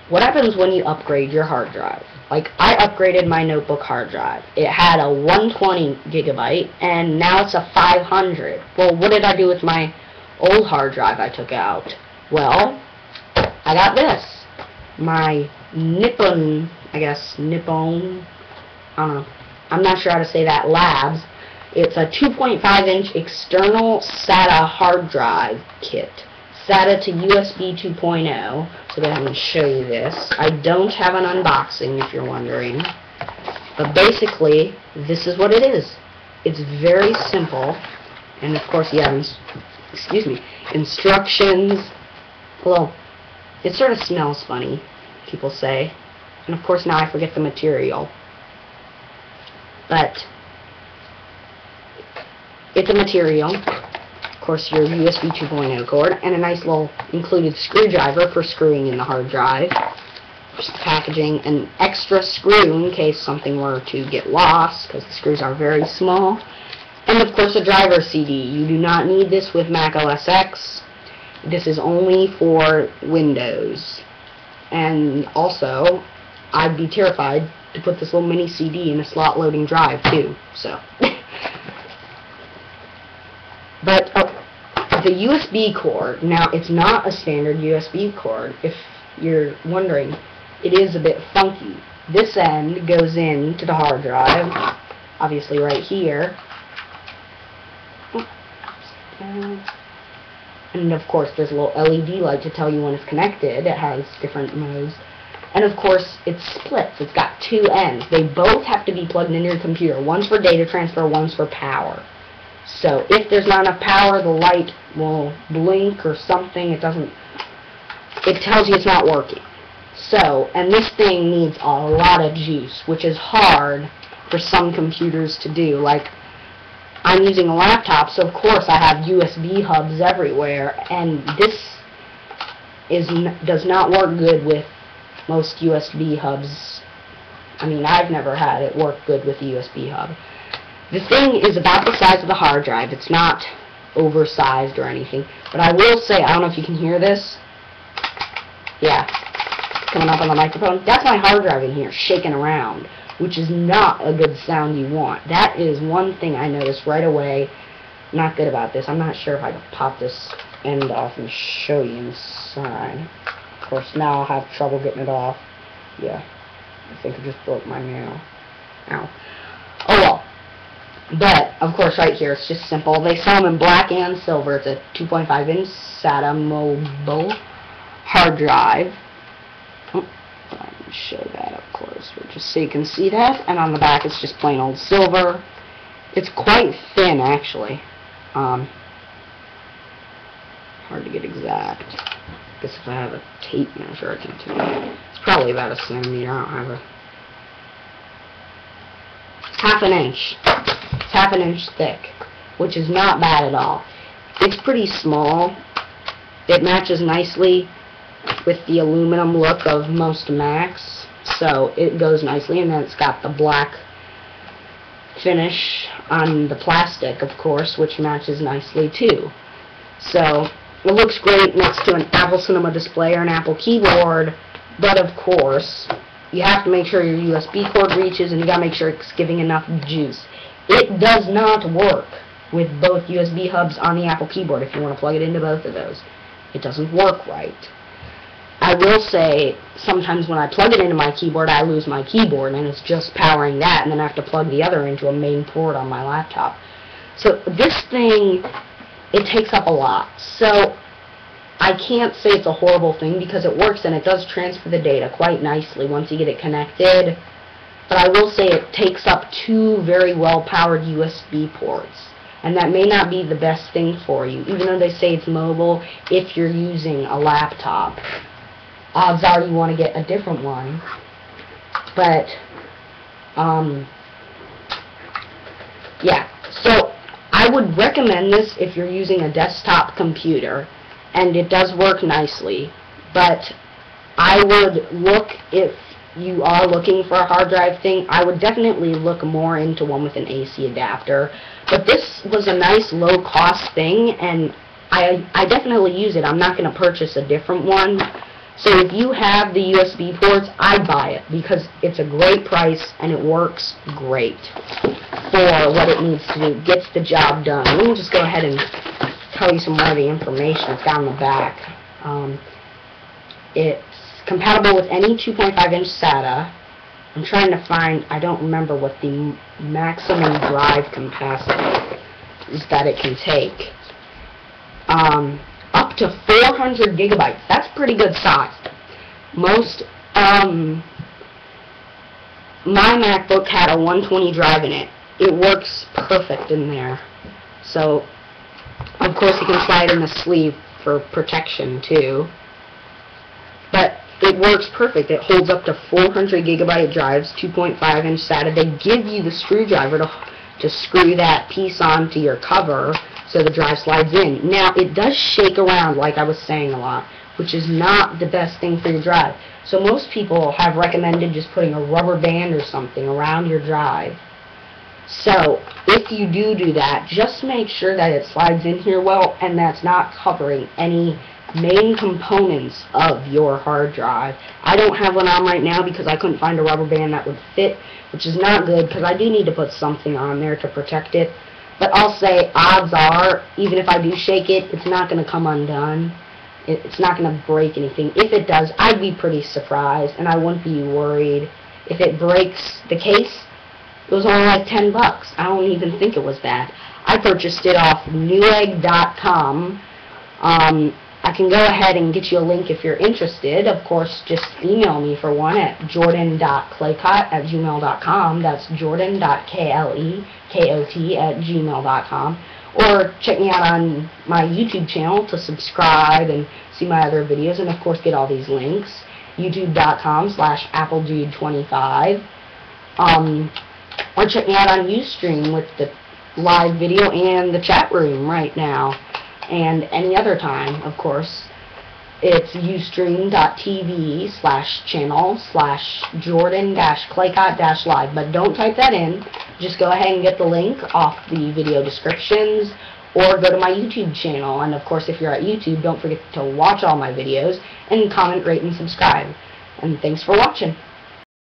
what happens when you upgrade your hard drive? Like, I upgraded my notebook hard drive. It had a 120 gigabyte, and now it's a 500. Well, what did I do with my old hard drive I took out? Well, I got this. My Nippon, I don't know. I'm not sure how to say that, Labs. It's a 2.5-inch external SATA hard drive kit. SATA to USB 2.0. So go ahead and show you this. I don't have an unboxing, if you're wondering. But basically, this is what it is. It's very simple. And of course, you have, instructions. Well, it sort of smells funny, people say. And of course, now I forget the material. But it's a material. Of course, your USB 2.0 cord, and a nice little included screwdriver for screwing in the hard drive. Just packaging, an extra screw in case something were to get lost, because the screws are very small. And of course, a driver CD. You do not need this with Mac OS X. This is only for Windows. And also, I'd be terrified to put this little mini CD in a slot loading drive too. So. But the USB cord, now it's not a standard USB cord, if you're wondering. It is a bit funky. This end goes into the hard drive, obviously right here. And of course there's a little LED light to tell you when it's connected. It has different modes. And of course it splits. It's got two ends. They both have to be plugged into your computer. One's for data transfer, one's for power. So if there's not enough power, the light will blink or something. It tells you it's not working. So, and this thing needs a lot of juice, which is hard for some computers to do. Like, I'm using a laptop, so of course I have USB hubs everywhere, and this does not work good with most USB hubs. I mean, I've never had it work good with a USB hub. The thing is about the size of the hard drive. It's not oversized or anything. But I will say, I don't know if you can hear this. Yeah, it's coming up on the microphone. That's my hard drive in here, shaking around, which is not a good sound you want. That is one thing I noticed right away. Not good about this. I'm not sure if I can pop this end off and show you inside. Of course, now I'll have trouble getting it off. Yeah, I think I just broke my nail. Ow. Oh well. But, of course, right here, it's just simple. They sell them in black and silver. It's a 2.5-inch SATA mobile hard drive. Oh, let me show that up close, just so you can see that. And on the back, it's just plain old silver. It's quite thin, actually. Hard to get exact. I guess if I have a tape measure, I can tell you. It's probably about a centimeter. I don't have a... Half an inch. It's half an inch thick, which is not bad at all. It's pretty small. It matches nicely with the aluminum look of most Macs, so it goes nicely, and then it's got the black finish on the plastic, of course, which matches nicely too. So it looks great next to an Apple Cinema display or an Apple keyboard, but of course you have to make sure your USB cord reaches, and you gotta make sure it's giving enough juice. It does not work with both USB hubs on the Apple keyboard if you want to plug it into both of those. It doesn't work right. I will say, sometimes when I plug it into my keyboard, I lose my keyboard, and it's just powering that, and then I have to plug the other into a main port on my laptop. So this thing, it takes up a lot. So I can't say it's a horrible thing, because it works, and it does transfer the data quite nicely once you get it connected. But I will say it takes up two very well-powered USB ports. And that may not be the best thing for you, even though they say it's mobile. If you're using a laptop, odds are you want to get a different one. But, yeah. So I would recommend this if you're using a desktop computer, and it does work nicely. But I would look, if you are looking for a hard drive thing, I would definitely look more into one with an AC adapter. But this was a nice low-cost thing, and I definitely use it. I'm not going to purchase a different one, So if you have the USB ports, I'd buy it because it's a great price and it works great for what it needs to do. It gets the job done. Let me just go ahead and tell you some more of the information. It's down the back. It's compatible with any 2.5-inch SATA. I'm trying to find, I don't remember what the maximum drive capacity is that it can take. Up to 400 gigabytes. That's pretty good size. Most, my MacBook had a 120 drive in it. It works perfect in there. So, of course, you can slide in the sleeve for protection too. But it works perfect. It holds up to 400 gigabyte drives, 2.5-inch SATA. They give you the screwdriver to screw that piece onto your cover so the drive slides in. Now, it does shake around, like I was saying a lot, which is not the best thing for your drive. So most people have recommended just putting a rubber band or something around your drive. So, if you do that, just make sure that it slides in here well and that's not covering any main components of your hard drive. I don't have one on right now because I couldn't find a rubber band that would fit, which is not good because I do need to put something on there to protect it. But I'll say odds are, even if I do shake it, it's not going to come undone. It's not going to break anything. If it does, I'd be pretty surprised, and I wouldn't be worried. If it breaks the case, it was only like $10. I don't even think it was bad. I purchased it off Newegg.com. I can go ahead and get you a link if you're interested. Of course, just email me for one at jordan.klekot@gmail.com. That's jordan.klekot@gmail.com. Or check me out on my YouTube channel to subscribe and see my other videos, and of course get all these links. youtube.com/appledude25. Or check me out on Ustream with the live video and the chat room right now. And any other time, of course. It's ustream.tv/channel/jordan-klekot-live. But don't type that in. Just go ahead and get the link off the video descriptions or go to my YouTube channel. And of course, if you're at YouTube, don't forget to watch all my videos and comment, rate, and subscribe. And thanks for watching.